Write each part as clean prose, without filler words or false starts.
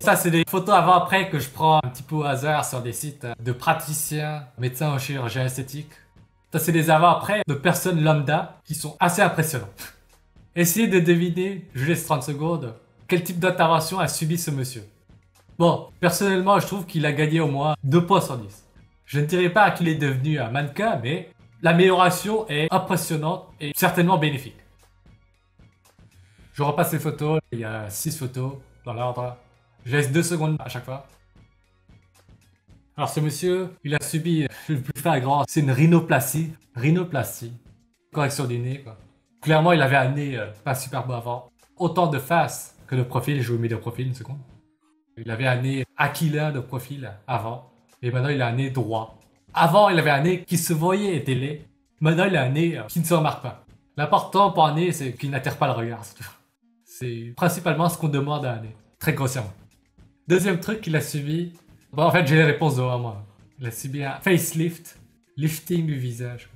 Ça, c'est des photos avant-après que je prends un petit peu au hasard sur des sites de praticiens, médecins en chirurgie esthétique. Ça, c'est des avant-après de personnes lambda qui sont assez impressionnants. Essayez de deviner, je laisse 30 secondes, quel type d'intervention a subi ce monsieur. Bon, personnellement, je trouve qu'il a gagné au moins 2 points sur 10. Je ne dirais pas qu'il est devenu un mannequin, mais l'amélioration est impressionnante et certainement bénéfique. Je repasse les photos, il y a 6 photos dans l'ordre. Je laisse 2 secondes à chaque fois. Alors ce monsieur, il a subi le plus flagrant, c'est une rhinoplastie. Rhinoplastie. Correction du nez, quoi. Clairement, il avait un nez pas super beau avant. Autant de face que de profil, je vous mets de profil une seconde. Il avait un nez aquilin de profil avant. Et maintenant, il a un nez droit. Avant, il avait un nez qui se voyait était laid. Maintenant, il a un nez qui ne se remarque pas. L'important pour un nez, c'est qu'il n'attire pas le regard. C'est principalement ce qu'on demande à un nez. Très grossièrement. Deuxième truc qu'il a subi. Bon, en fait, j'ai les réponses devant moi. Il a subi un facelift. Lifting du visage.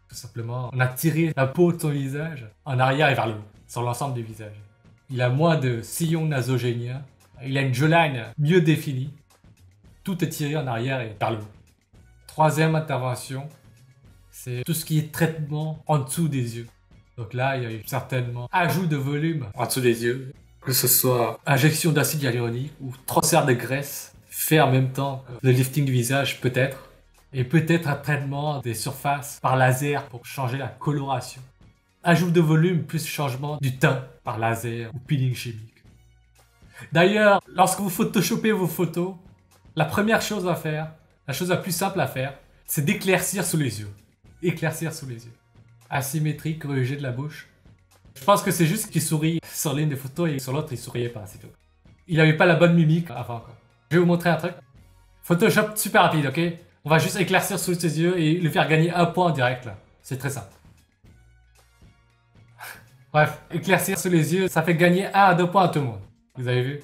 Tout simplement, on a tiré la peau de son visage en arrière et vers le haut. Sur l'ensemble du visage. Il a moins de sillons nasogéniens. Il a une jawline mieux définie. Tout est tiré en arrière et vers le haut. Troisième intervention, c'est tout ce qui est traitement en dessous des yeux. Donc là, il y a eu certainement ajout de volume en dessous des yeux. Que ce soit injection d'acide hyaluronique ou transfert de graisse fait en même temps que le lifting du visage peut-être. Et peut-être un traitement des surfaces par laser pour changer la coloration. Ajout de volume plus changement du teint par laser ou peeling chimique. D'ailleurs, lorsque vous photoshopez vos photos, la première chose à faire, la chose la plus simple à faire, c'est d'éclaircir sous les yeux. Éclaircir sous les yeux. Asymétrie, corrigé de la bouche. Je pense que c'est juste qu'il sourit sur l'une des photos et sur l'autre il souriait pas, c'est tout. Il avait pas la bonne mimique avant quoi. Je vais vous montrer un truc. Photoshop super rapide, ok? On va juste éclaircir sous ses yeux et lui faire gagner un point en direct là. C'est très simple. Bref, éclaircir sous les yeux, ça fait gagner 1 à 2 points à tout le monde. Vous avez vu?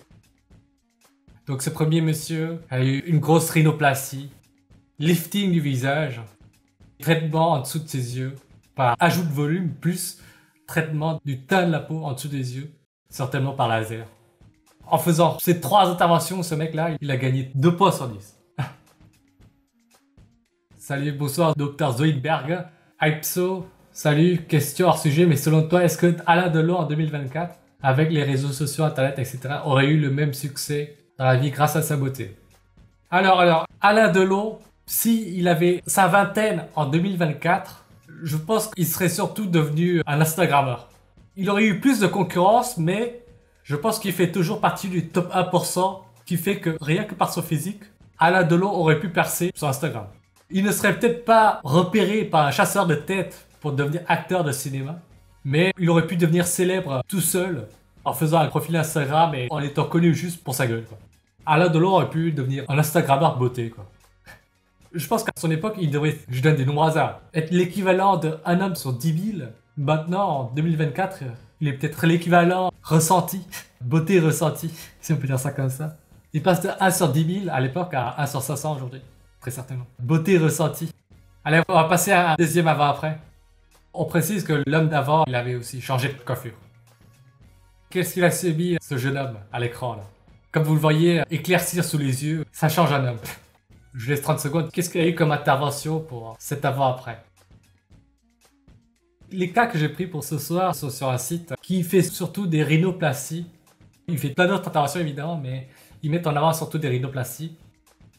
Donc ce premier monsieur a eu une grosse rhinoplastie, lifting du visage, traitement en dessous de ses yeux, par ajout de volume plus traitement du teint de la peau en dessous des yeux, certainement par laser. En faisant ces 3 interventions, ce mec-là, il a gagné 2 points sur 10. Salut, bonsoir, Dr Zoidberg. Hypso, salut, question hors sujet, mais selon toi, est-ce que Alain Delon en 2024, avec les réseaux sociaux, internet, etc., aurait eu le même succès dans la vie grâce à sa beauté? Alors, Alain Delon, s'il avait sa vingtaine en 2024, je pense qu'il serait surtout devenu un Instagrammeur. Il aurait eu plus de concurrence, mais je pense qu'il fait toujours partie du top 1% qui fait que rien que par son physique, Alain Delon aurait pu percer sur Instagram. Il ne serait peut-être pas repéré par un chasseur de tête pour devenir acteur de cinéma, mais il aurait pu devenir célèbre tout seul en faisant un profil Instagram et en étant connu juste pour sa gueule, quoi. Alain Delon aurait pu devenir un Instagrammeur beauté, quoi. Je pense qu'à son époque, il devrait, je donne des nombres hasards, être l'équivalent d'un homme sur 10 000. Maintenant, en 2024, il est peut-être l'équivalent ressenti, beauté ressentie, si on peut dire ça comme ça. Il passe de 1 sur 10 000 à l'époque à 1 sur 500 aujourd'hui, très certainement. Beauté ressentie. Allez, on va passer à un deuxième avant-après. On précise que l'homme d'avant, il avait aussi changé de coiffure. Qu'est-ce qu'il a subi, ce jeune homme, à l'écran, là? Comme vous le voyez, éclaircir sous les yeux, ça change un homme. Je laisse 30 secondes. Qu'est-ce qu'il y a eu comme intervention pour cet avant-après? Les cas que j'ai pris pour ce soir sont sur un site qui fait surtout des rhinoplasties. Il fait plein d'autres interventions évidemment, mais ils mettent en avant surtout des rhinoplasties.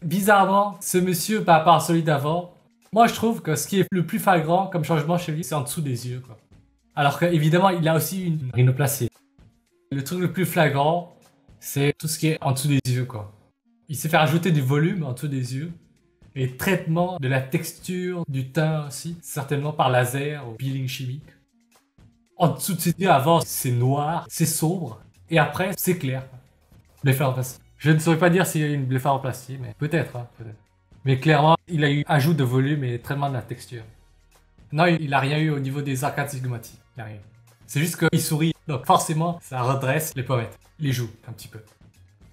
Bizarrement, ce monsieur par rapport à celui d'avant, moi je trouve que ce qui est le plus flagrant comme changement chez lui, c'est en dessous des yeux, quoi. Alors qu'évidemment, il a aussi une rhinoplastie. Le truc le plus flagrant, c'est tout ce qui est en dessous des yeux, quoi. Il s'est fait rajouter du volume en dessous des yeux. Et traitement de la texture du teint aussi, certainement par laser ou peeling chimique. En dessous de ses yeux, avant, c'est noir, c'est sombre. Et après, c'est clair. Blépharoplastie. Je ne saurais pas dire s'il y a eu une blépharoplastie, mais peut-être, hein, peut-être. Mais clairement, il a eu ajout de volume et traitement de la texture. Non, il n'a rien eu au niveau des arcades zygomatiques. Il n'a rien. C'est juste qu'il sourit. Donc forcément, ça redresse les pommettes, les joues, un petit peu.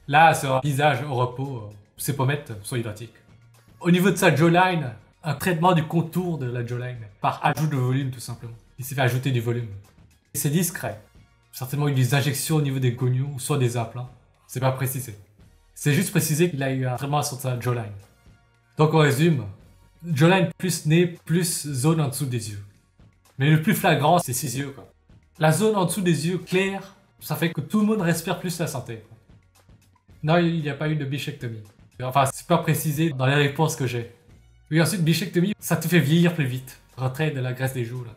Là, sur un visage au repos, ses pommettes sont identiques. Au niveau de sa jawline, un traitement du contour de la jawline, par ajout de volume tout simplement. Il s'est fait ajouter du volume. C'est discret. Certainement eu des injections au niveau des gonions, ou soit des implants. C'est pas précisé. C'est juste précisé qu'il a eu un traitement sur sa jawline. Donc on résume, jawline plus nez plus zone en dessous des yeux. Mais le plus flagrant, c'est ses yeux, quoi. La zone en dessous des yeux clairs, ça fait que tout le monde respire plus la santé, quoi. Non, il n'y a pas eu de bichectomie. Enfin, c'est pas précisé dans les réponses que j'ai. Oui, ensuite, bichectomie, ça te fait vieillir plus vite. Retrait de la graisse des joues, là.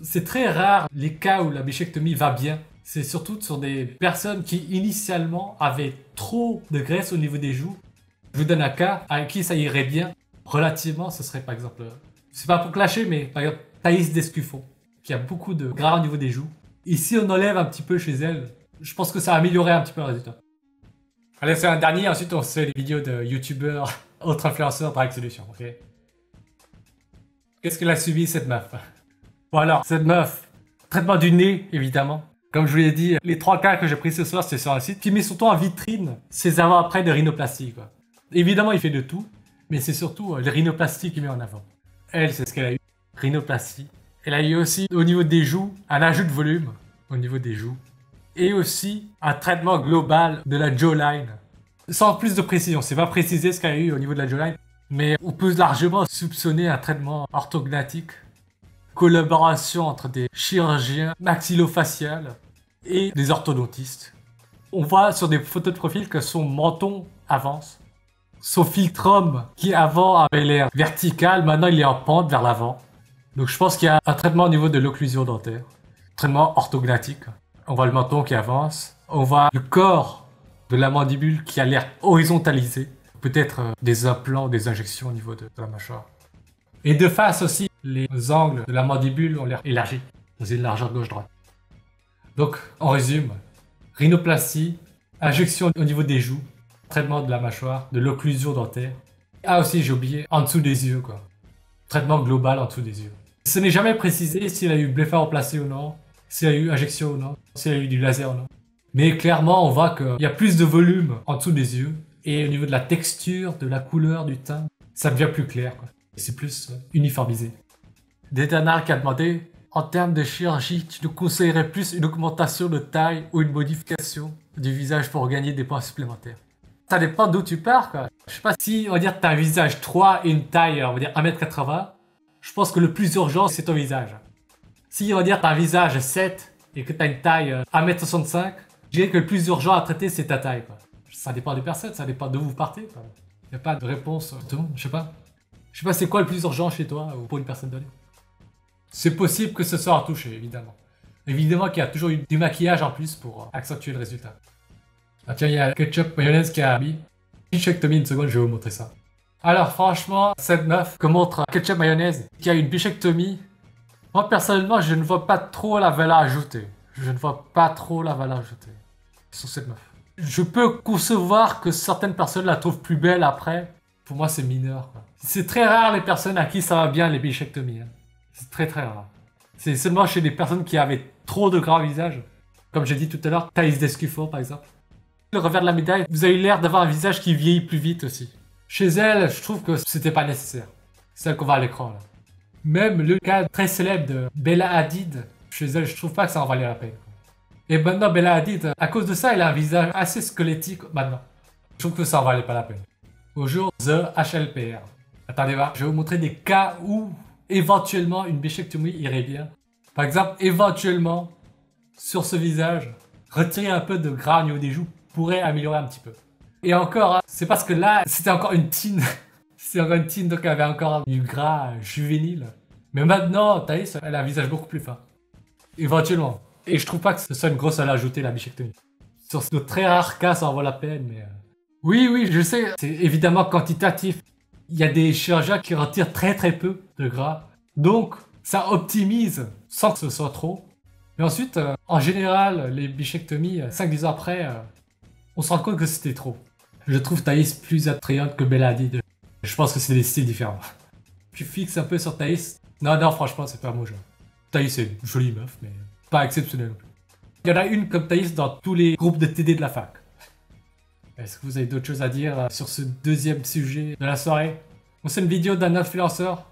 C'est très rare les cas où la bichectomie va bien. C'est surtout sur des personnes qui, initialement, avaient trop de graisse au niveau des joues. Je vous donne un cas avec qui ça irait bien. Relativement, ce serait par exemple... C'est pas pour clasher, mais par exemple, Thaïs Descuffon, qui a beaucoup de gras au niveau des joues. Et si on enlève un petit peu chez elle, je pense que ça améliorerait un petit peu le résultat. Allez, c'est un dernier, ensuite on se fait les vidéos de youtubeurs, autres influenceurs, Drag Solution, ok? Qu'est-ce qu'elle a subi cette meuf? Bon alors, cette meuf, traitement du nez, évidemment. Comme je vous l'ai dit, les 3 cas que j'ai pris ce soir, c'est sur un site qui met surtout en vitrine ses avant-après de rhinoplastie, quoi. Évidemment, il fait de tout, mais c'est surtout les rhinoplasties qu'il met en avant. Elle, c'est ce qu'elle a eu, rhinoplastie. Elle a eu aussi, au niveau des joues, un ajout de volume, au niveau des joues. Et aussi, un traitement global de la jawline. Sans plus de précision, c'est pas précisé ce qu'elle a eu au niveau de la jawline, mais on peut largement soupçonner un traitement orthognathique. Collaboration entre des chirurgiens maxillofaciales et des orthodontistes. On voit sur des photos de profil que son menton avance. Son philtrum, qui avant avait l'air vertical, maintenant il est en pente vers l'avant. Donc je pense qu'il y a un traitement au niveau de l'occlusion dentaire. Traitement orthognathique. On voit le menton qui avance. On voit le corps de la mandibule qui a l'air horizontalisé. Peut-être des implants, des injections au niveau de la mâchoire. Et de face aussi, les angles de la mandibule ont l'air élargis, dans une largeur gauche-droite. Donc, on résume, rhinoplastie, injection au niveau des joues, traitement de la mâchoire, de l'occlusion dentaire. Ah aussi, j'ai oublié, en dessous des yeux, quoi. Traitement global en dessous des yeux. Ce n'est jamais précisé s'il a eu blépharoplastie ou non, s'il a eu injection ou non, s'il a eu du laser ou non. Mais clairement, on voit qu'il y a plus de volume en dessous des yeux, et au niveau de la texture, de la couleur du teint, ça devient plus clair, quoi. C'est plus uniformisé. Déternar qui a demandé, en termes de chirurgie, tu nous conseillerais plus une augmentation de taille ou une modification du visage pour gagner des points supplémentaires? Ça dépend d'où tu pars, quoi. Je sais pas si, on va dire, t'as un visage 3 et une taille, on va dire 1m80, je pense que le plus urgent, c'est ton visage. Si, on va dire, t'as un visage 7 et que t'as une taille 1m65, je dirais que le plus urgent à traiter, c'est ta taille, quoi. Ça dépend des personnes, ça dépend d'où vous partez, quoi. Y a pas de réponse pour tout le monde, je sais pas. Je sais pas c'est quoi le plus urgent chez toi ou pour une personne donnée. C'est possible que ce soit retouché, évidemment. Évidemment qu'il y a toujours eu du maquillage en plus pour accentuer le résultat. Ah tiens, il y a Ketchup Mayonnaise qui a mis. Bichectomie, une seconde, je vais vous montrer ça. Alors franchement, cette meuf que montre Ketchup Mayonnaise qui a une bichectomie, moi personnellement, je ne vois pas trop la valeur ajoutée. Je ne vois pas trop la valeur ajoutée sur cette meuf. Je peux concevoir que certaines personnes la trouvent plus belle après. Pour moi, c'est mineur, quoi. C'est très rare les personnes à qui ça va bien les bichectomies. Hein. C'est très très rare. C'est seulement chez des personnes qui avaient trop de gras au visage. Comme j'ai dit tout à l'heure, Thaïs Descuffon par exemple. Le revers de la médaille, vous avez l'air d'avoir un visage qui vieillit plus vite aussi. Chez elle, je trouve que c'était pas nécessaire. Celle qu'on voit à l'écran là. Même le cas très célèbre de Bella Hadid, chez elle, je trouve pas que ça en valait la peine. Et maintenant, Bella Hadid, à cause de ça, elle a un visage assez squelettique maintenant. Je trouve que ça en valait pas la peine. Au jour The HLPR. Attendez voir, je vais vous montrer des cas où éventuellement une bichectomie irait bien. Par exemple, éventuellement, sur ce visage, retirer un peu de gras au niveau des joues pourrait améliorer un petit peu. Et encore, hein, c'est parce que là, c'était encore une teen. C'est encore une teen, donc elle avait encore du gras juvénile. Mais maintenant, Thaïs, elle a un visage beaucoup plus fin. Éventuellement. Et je trouve pas que ce soit une grosse valeur ajoutée, la bichectomie. Sur de très rares cas, ça en vaut la peine, mais... Oui, je sais, c'est évidemment quantitatif. Il y a des chirurgiens qui retirent très très peu de gras. Donc, ça optimise sans que ce soit trop. Mais ensuite, en général, les bichectomies, 5-10 ans après, on se rend compte que c'était trop. Je trouve Thaïs plus attrayante que Bella Hadid. Je pense que c'est des styles différents. Tu fixes un peu sur Thaïs. Non, franchement, c'est pas mon genre. Thaïs, c'est une jolie meuf, mais pas exceptionnelle non plus. Il y en a une comme Thaïs dans tous les groupes de TD de la fac. Est-ce que vous avez d'autres choses à dire sur ce deuxième sujet de la soirée? C'est une vidéo d'un influenceur